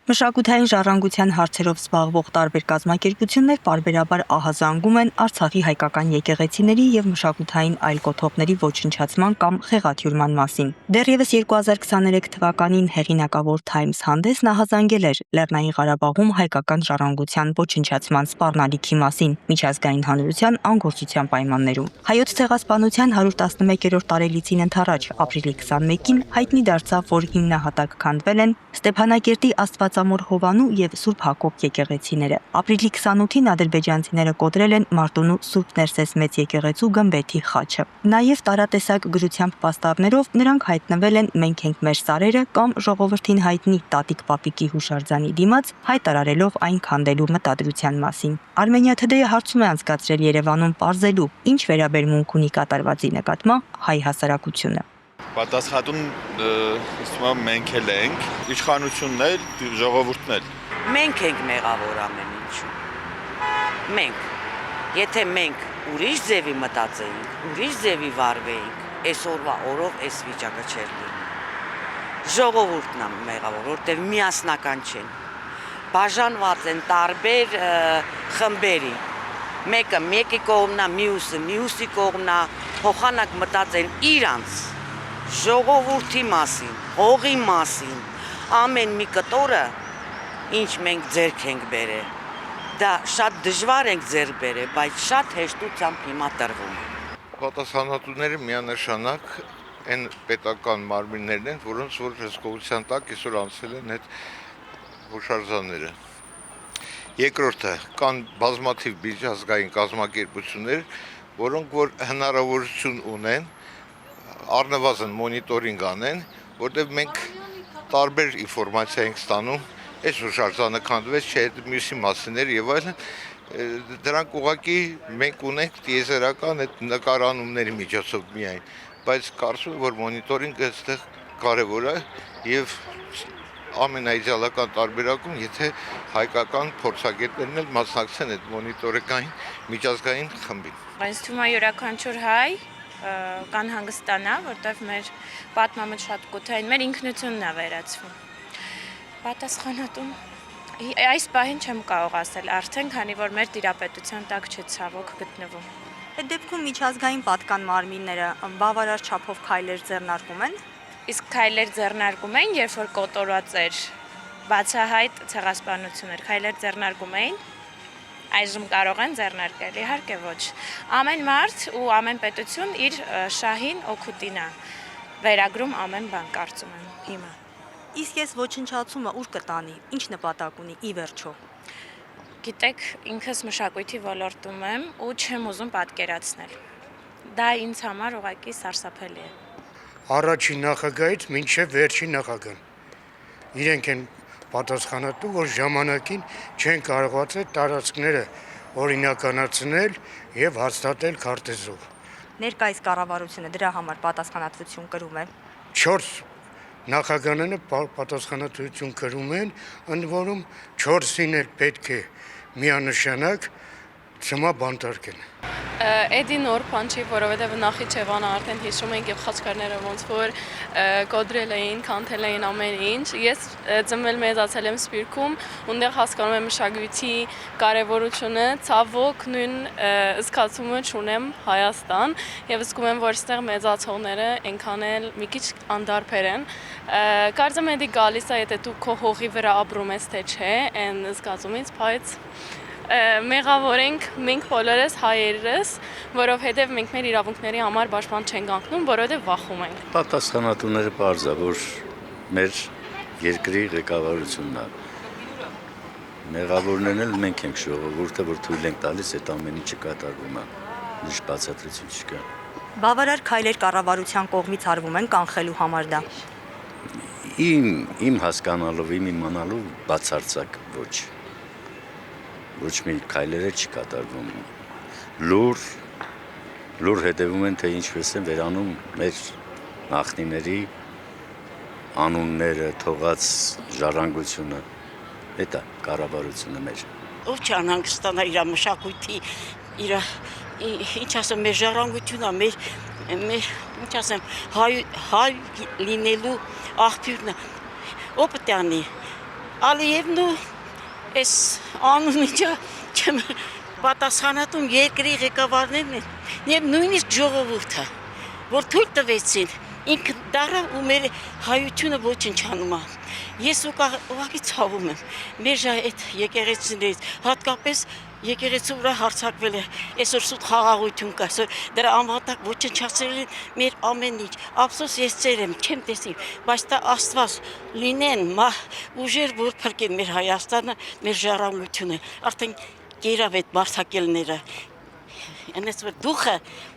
Մշակութային ժառանգության հարցերով զբաղվող տարբեր կազմակերպություններ պարբերաբար ահազանգում են Արցախի հայկական եկեղեցիների եւ մշակութային այլ կոթողների ոչնչացման կամ խեղաթյուրման մասին։ Դեռևս 2023 թվականին հեղինակավոր Times հանդեսն ահազանգել էր Լեռնային Ղարաբաղում հայկական ժառանգության ոչնչացման սպառնալիքի մասին միջազգային հանրության անգործության պայմաններում։ Հայոց ցեղասպանության 111-րդ տարելիցին ընթառաջ ապրիլի 21-ին հայտնի դարձավ, որ հիմնահատակ քանդվել են Ստեփանակերտի Աստվածամոր Հովանու եւ Սուրբ Հակոբ եկեղեցիները։ Ապրիլի 28-ին ադրբեջանցիները կոտրել են Մարտունու Սուրբ Ներսես մեծ եկեղեցու գմբեթի խաչը։ Նաեւ տարատեսակ գրությամբ պաստառներով նրանք հայտնվել են «Մենք ենք մեր սարերը» կամ ժողովրդին հայտնի Տատիկ Պապիկի հուշարձանի դիմաց, հայտարարելով այն քանդելու մտադրության մասին։ Armenia Today-ը հարցում է անցկացրել Երևանում պարզելու, ինչ վերաբերմունք ունի կատարվածի նկատմամբ հայ հասարակությունը։ Պատասխանատուն մենք էլ ենք, իշխանությունն էլ, ժողովուրդն էլ։ Մենք ենք մեղավոր ամեն ինչում։ Մենք։ Եթե մենք ուրիշ ձևի մտածեինք, ուրիշ ձևի վարվեինք, այսօրվա օրով այս վիճակը չէր լինի։ Ժողովուրդն է մեղավոր, որտեղ միասնական չեն։ Բաժանված են տարբեր խմբերի։ Մեկը մեկի կողմնա, մյուսի կողմնա, փոխանակ մտածեն իրանց ժողովրդի մասին, հողի մասին, ամեն մի կտորը, ինչ մենք ձեռք ենք բերել, դա շատ դժվար ենք ձեռք բերել, բայց շատ հեշտությամբ հիմա տրվում է։ Պատասխանատուները միանշանակ այն պետական մարմիններն են, որոնց որ հսկողության տակ այսօր անցել են այդ հուշարձանները։ Երկրորդը, կան բազմաթիվ միջազգային կազմակերպություններ, որոնք որ հնարավորություն ունեն առնվազն մոնիտորինգ անեն, որտեղ մենք տարբեր ինֆորմացիա ենք ստանում, այս հուշարձանը քանդվեց, չէ, մյուսի մասին էր եւ այլն, դրանք ուղղակի մենք ունենք տիեզերական այդ նկարանումների միջոցով միայն, բայց կարծում եմ, որ մոնիտորինգը այստեղ կարեւոր է եւ ամենաիդեալական տարբերակում, եթե հայկական փորձագետներն էլ մասնակցեն այդ մոնիտորինգային միջազգային խմբին։ Բայց թվում է յուրաքանչյուր հայ կան հանգստանա, որտեղ մեր պատմամը շատ կոթային, մեր ինքնությունն է վերացվում։ Պատասխանատուն այս պահին չեմ կարող ասել, արդեն քանի որ մեր տիրապետության տակ չէ ցավոք գտնվում։ Այդ դեպքում միջազգային պատկան մարմինները բավարար չափով քայլեր ձեռնարկում են։ Իսկ քայլեր ձեռնարկում էին, երբ որ կոտորած էր բացահայտ ցեղասպանություն էր, քայլեր ձեռնարկում էին։ Այժմ կարող են ձեռնարկել, իհարկե ոչ։ Ամեն մարդ ու ամեն պետություն իր շահին օգուտին է վերագրում ամեն բան, կարծում եմ հիմա։ Իսկ ես ոչնչացումը ուր կտանի, ինչ նպատակ ունի ի վերջո։ Գիտեք, ինքս մշակույթի ոլորտում եմ ու չեմ ուզում պատկերացնել։ Դա ինձ համար ուղղակի սարսափելի է։ Առաջին նախագահից մինչև վերջին նախագահ։ Իրենք են պատասխանատու, որ ժամանակին չեն կարողացել տարածքները օրինականացնել եւ հաստատել քարտեզով։ Ներկայիս կառավարությունը դրա համար պատասխանատվություն կրում է։ 4 նախագահները պատասխանատվություն կրում են, ընդ որում 4-ին էլ պետք է միանշանակ ծմա բանտարկեն։ Էդի նոր բան չի, որովհետև Նախիջևանը արդեն հիշում ենք եւ խաչքարները ոնց որ կոդրել էին, քանդել էին ամեն ինչ։ Ես ծնվել մեծացել եմ Սպիրկում, ունդեղ հասկանում եմ մշակույթի կարեւորությունը, ցավոք նույն զգացումը ունեմ Հայաստան եւ զգում եմ, որ այստեղ մեծացողները այնքան էլ մի քիչ անդարբեր են։ Կարծեմ եմ, դա գալիս է, եթե դու քո հողի վրա ապրում ես, թե չէ, այն զգացումից, բայց մեղավոր ենք մենք բոլորս հայերս, որովհետև մենք մեր իրավունքների համար պաշտպան չենք անկնում, որովհետև վախում ենք։ Պատասխանատուները պարզ է, որ մեր երկրի ղեկավարությունն է։ Մեղավորներն էլ մենք ենք ժողովուրդը, որ թույլ ենք տալիս այդ ամեն ինչը կատարվում է։ Ուրիշ բացատրություն չկա։ Բավարար քայլեր կառավարության կողմից արվում են կանխելու համար դա։ Իմ հասկանալով, իմ իմանալով բացարձակ ոչ։ Ոչ մի քայլեր չի կատարվում։ Լուր հետևում են, թե ինչպես են վերանում մեր նախնիների անունները, թողած ժառանգությունը, դա կառավարությունը մեր։ Ով չանհանգստանա իր մշակույթի, իր ինչ ասեմ, մեր ժառանգությունն է, մեր ինչ ասեմ, հայ լինելու աղբյուրն է։ Ով պետք է անի Ալիևն ու այս անունիջը չեմ պատասխանատուն երկրի ղեկավարներն են եւ նույնիսկ ժողովուրդը, որ թույլ տվեցին ինքը դառավ ու մեր հայությունը ոչնչանում է։ Ես ուղղակի ցավում եմ մեր այդ եկեղեցիներից, հատկապես եկեղեցու վրա հարձակվել է այսօր սուտ խաղաղություն կա, այսօր դրա անվտանգ ոչնչացրել են մեր ամեն ինչ։ Ափսոս ես ծեր եմ, չեմ տեսի, բայց դա Աստված լինեն ուժեր, որ փրկեն մեր Հայաստանը, մեր ժառանգությունը։ Արդեն կերավ այդ մարտակելները։ Այնպես որ դուխը,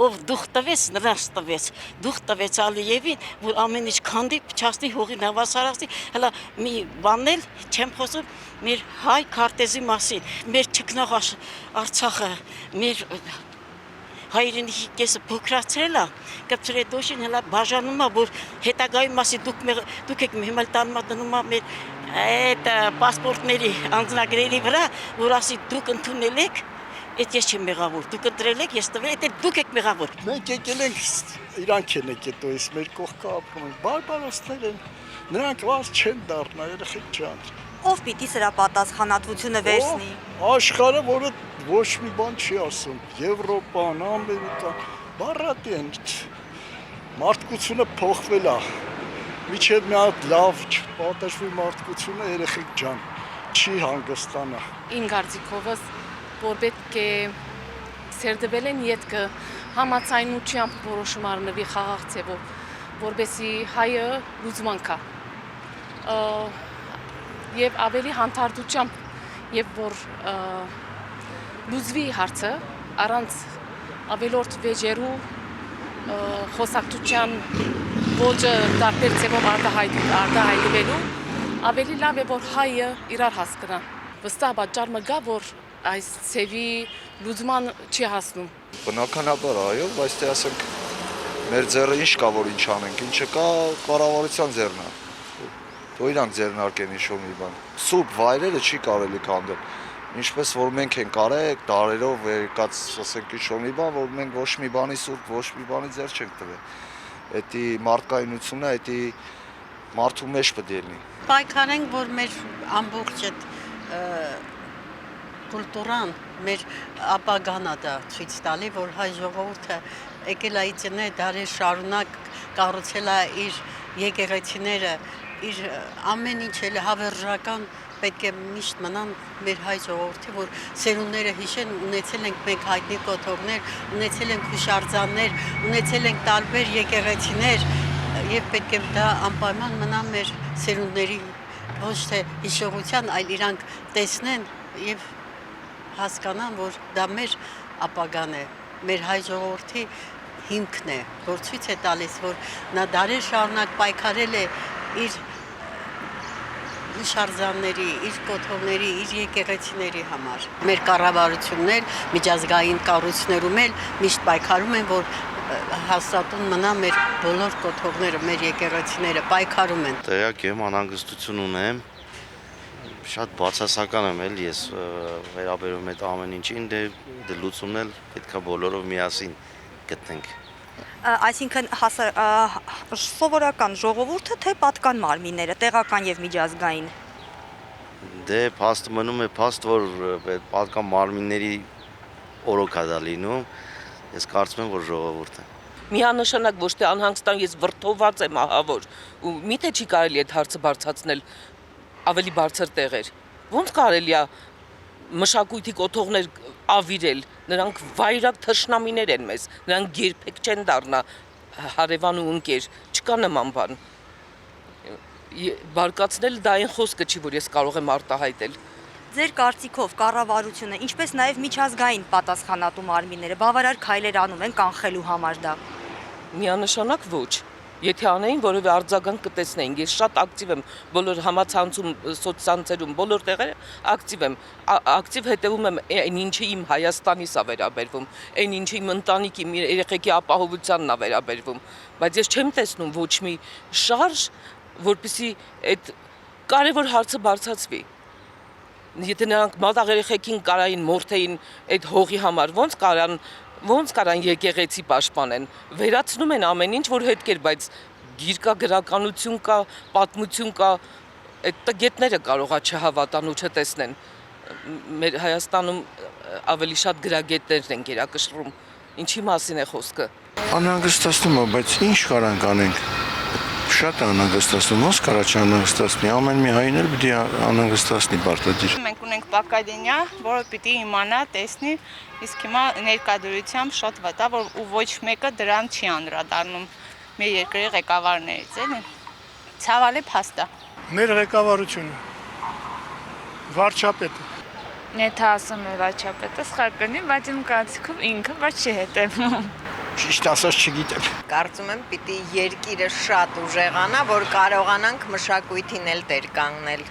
ով դուխ տվեց, նրանց տվեց, դուխ տվեց Ալիևին, որ ամեն ինչ քանդի, փչացնի, հողին հավասարացնի, հələ մի բանն էլ չեմ խոսում մեր հայ քարտեզի մասին, մեր ճկնաղ Արցախը, մեր հայրենիքի կեսը փոքրացրել է, կպցրետոշին հələ բաժանում է, որ հետագայի մասի դուք եք հիմա տանում դնում մեր այդ պասպորտների անձնագրերի վրա, որ ասի դուք ընդունել եք Այդ ես չեմ մեղավոր, դուք ընտրել եք, ես տվել, այդ դուք եք մեղավոր։ Մենք եկել ենք, իրանք են եկել, այս մեր կողքը ապրում են, բարբարոսներ են, նրանք ված չեն դառնա, երեխեք ջան։ Ով պիտի սրա պատասխանատվությունը վերցնի։ Աշխարհը, որը ոչ մի բան չի ասում, Եվրոպան, Ամերիկան, բառատի են, մարդկությունը փոխվել է, միջև մի հատ լավ չպատժվի մարդկությունը, երեխեք ջան, չի հանգստանա։ Իմ կարծիքովս որ պետք է սերդվել են ետքը համացայնությամբ որոշում առնվի խաղաղ ձևով, որբեսի հայը լուծման կա։ Եվ ավելի հանդարտությամբ, եւ որ լուծվի հարցը առանց ավելորդ վեճերու խոսակցության ոճը տարբեր ձևով արտահայտվելու, ավելի լավ է որ հայը իրար հասկանա։ Վստահ պատճառը գա որ այս ցևի լուծման չի հասնում։ Բնականաբար այո, բայց թե ասենք մեր ձեռը ինչ կա որ ինչ անենք, ինչը կա կառավարության ձեռն է։ Թող իրանք ձեռնարկեն ինչ-որ մի բան։ Սուրբ վայրերը չի կարելի կանդել։ Ինչպես որ մենք ենք արել դարերով եկած, ասենք ինչ-որ մի բան, որ մենք ոչ մի բանի սուրբ, ոչ մի բանի ձեռ չենք տվել։ Էդի մարդկայնությունը, էդի մարդու մեջ պետք է լինի։ Պայքարենք, որ մեր ամբողջ այդ կուլտուրան, մեր ապագան է դա ցույց տալի, որ հայ ժողովուրդը եկել է իցնե դարեր շարունակ կառուցել է իր եկեղեցիները, իր ամեն ինչ էլ հավերժական պետք է միշտ մնան մեր հայ ժողովրդի, որ սերունդները հիշեն, ունեցել ենք մենք հայտնի կոթողներ, ունեցել ենք հուշարձաններ, ունեցել ենք տարբեր եկեղեցիներ եւ պետք է դա անպայման մնա մեր սերունդների ոչ թե հիշողության, այլ իրանք տեսնեն եւ հասկանան, որ դա մեր ապագան է, մեր հայ ժողովրդի հիմքն է, որ ցույց է տալիս, որ նա դարեր շարունակ պայքարել է իր հուշարձանների, իր կոթողների, իր եկեղեցիների համար։ Մեր կառավարություններ, միջազգային կառույցներում էլ միշտ պայքարում են, որ հաստատուն մնա մեր բոլոր կոթողները, մեր եկեղեցիները պայքարում են։ Տեղյակ եմ, անհանգստություն ունեմ, շատ բացասական եմ էլ ես վերաբերում այդ ամեն ինչին, դե լուծումն էլ պետք է բոլորով միասին գտնենք։ Այսինքն սովորական ժողովուրդը թե պատկան մարմինները, տեղական եւ միջազգային։ Դե փաստ մնում է փաստ, որ պատկան մարմինների օրոք է դա լինում, ես կարծում եմ, որ ժողովուրդը։ Միանշանակ ոչ թե անհանգստան ես վրդոված եմ ահավոր, ու միթե չի կարելի այդ հարցը բարձրացնել ավելի բարձր տեղեր։ Ոնց կարելի է մշակույթի կոթողներ ավիրել, նրանք վայրակ թշնամիներ են մեզ, նրանք երբեք չեն դառնա հարևան ու ընկեր, չկա նման բան։ Բարկացնել դա այն խոսքը չի, որ ես կարող եմ արտահայտել։ Ձեր կարծիքով կառավարությունը, ինչպես նաև միջազգային պատասխանատու մարմինները բավարար քայլեր անում են կանխելու համար դա։ Միանշանակ ոչ։ Եթե անեին, որևէ արձագանք կտեսնեին, ես շատ ակտիվ եմ բոլոր համացանցում, սոցցանցերում, բոլոր տեղերը ակտիվ եմ, ակտիվ հետևում եմ այն ինչը իմ Հայաստանից է վերաբերվում, այն ինչը իմ ընտանիքի, իմ երեխեքի ապահովությանն է վերաբերվում, բայց ես չեմ տեսնում ոչ մի շարժ, որպեսզի այդ կարևոր հարցը բարձրացվի։ Եթե նրանք մատաղ երեխեքին կարային մորթեին այդ հողի համար, ոնց կարան եկեղեցի պաշտպանեն, վերացնում են ամեն ինչ, որ հետք էր, բայց գիր կա, գրականություն կա, պատմություն կա, այդ տգետները կարողա չհավատան ու չտեսնեն։ Մեր Հայաստանում ավելի շատ գրագետներն են գերակշռում։ Ինչի մասին է խոսքը։ Անհանգստացնում է, բայց ինչ կարանք անենք։ Շատ անհանգստացնում, ոնց կարա չանհանգստացնի, ամեն մի հայն էլ պիտի անհանգստացնի պարտադիր։ Մենք ունենք Պակադենյա, որը պիտի իմանա, տեսնի, իսկ հիմա ներկայդրությամբ շատ վատ է, որ ու ոչ մեկը դրան չի անդրադառնում մեր երկրի ղեկավարներից, էլի։ Ցավալի փաստ է։ Մեր ղեկավարությունը վարչապետը Եթե ասում է վարչապետը սխալ կնի, բայց իմ կարծիքով ինքը ոչ չի հետևում։ ճիշտ ասած չգիտեմ։ Կարծում եմ պիտի երկիրը շատ ուժեղանա, որ կարողանանք մշակույթին էլ տեր կանգնել։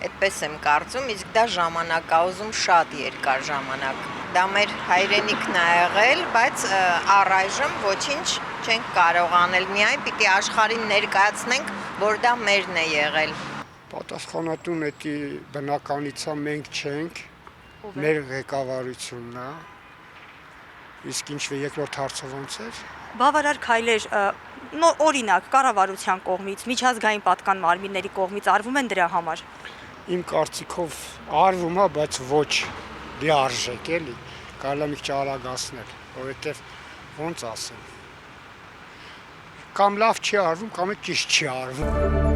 Այդպես եմ կարծում, իսկ դա ժամանակ է ուզում շատ երկար ժամանակ։ Դա մեր հայրենիքն է եղել, բայց առայժմ ոչինչ չենք կարող անել, միայն պիտի աշխարհին ներկայացնենք, որ դա մերն է եղել։ Պատասխանատուն էտի բնականիցա մենք չենք, մեր ղեկավարությունն է։ Իսկ ինչ երկրորդ հարցը ոնց էր։ Բավարար քայլեր օրինակ կառավարության կողմից, միջազգային պատկան մարմինների կողմից արվում են դրա համար։ Իմ կարծիքով արվում է, բայց ոչ լիարժեք էլի, կարելի է մի քիչ արագացնել, որովհետև ոնց ասեմ։ Կամ լավ չի արվում, կամ ճիշտ չի արվում։